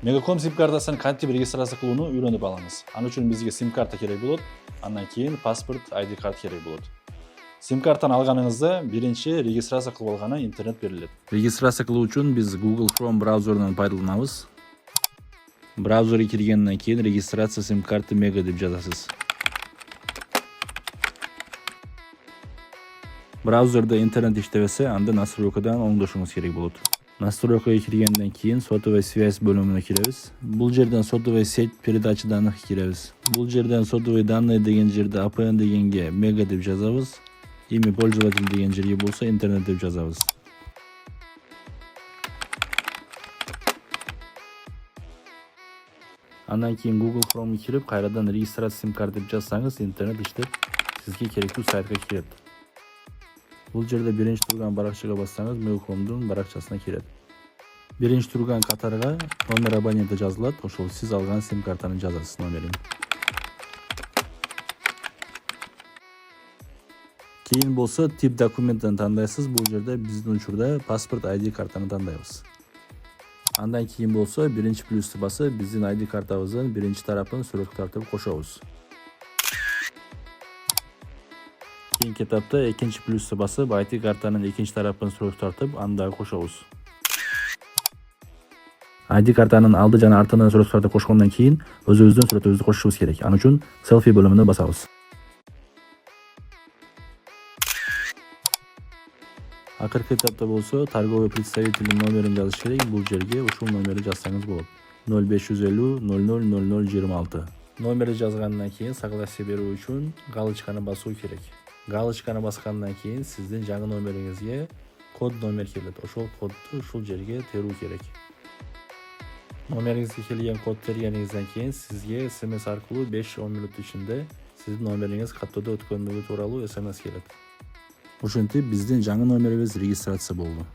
Мегаком сим картасын кантип регистрация кылууну үйрөнүп алыңыз. Ал үчүн бизге сим карта керек болот, андан кийин паспорт, ID карт керек болот. Сим картаны алганыңызда биринчи регистрация кылып алганы интернет берилет. Регистрация кылуу үчүн биз Google Chrome браузеринен пайдаланабыз. Браузерге киргенден кийин регистрация сим карты мега деп жазасыз. Браузерде интернет иштебесе, анда настройкадан оңдошуңуз керек болот. Настройкага киргенден кийин сотовый связь бөлүмүнө киребиз. Бул жерден сотовый сеть передача данных киребиз. Бул жерден сотовый данные деген жерде APN дегенге мега деп жазабыз. Имя пользователь деген жерге болсо интернет деп жазабыз. Андан кийин Google Chrome'га кирип, кайрадан регистрация сим карт деп жазсаңыз, интернет иштеп, сизге керектүү сайтка кирет. Бул жерде биринчи турган баракчага бассаңыз, Мегакомдун баракчасына кирет. Биринчи турган катарга номер абонента жазылат, ошол сиз алган сим картаны жазасыз номерин. Кийин болсо тип документтен тандайсыз, бул жерде биздин учурда паспорт, ID картаны тандайбыз. Андан кийин болсо биринчи плюсту басып, биздин ID картабыздын биринчи тарапын сүрөткө тартып кошобуз. Кийинки этапта экинчи плюсту басып, ID картанын экинчи тарапын сүрөткө тартып, аны дагы кошобуз. ID картанын алды жана артынан сүрөткө тартып кошкондон кийин өзүбүздүн сүрөтүбүздү кошушубуз керек. Ал үчүн селфи бөлүмүнө басабыз. Акыркы этапта болсо торговый представителдин номерин жазыш керек. Бул жерге ушул номерди жазсаңыз болот. 0550 00 00 26. Номерди жазгандан кийин согласие берүү үчүн галочканы басуу керек. Галочканы баскандан кийин сиздин жаңы номериңизге код номер келет. Ошол кодду ушул жерге терүү керек. Номериңизге келген код тергениңизден кийин сизге SMS аркылуу 5-10 мүнөт ичинде сиздин номериңиз каттоодо өткөндүгү тууралуу SMS келет. Ушинтип биздин жаңы номерибиз регистрация болду.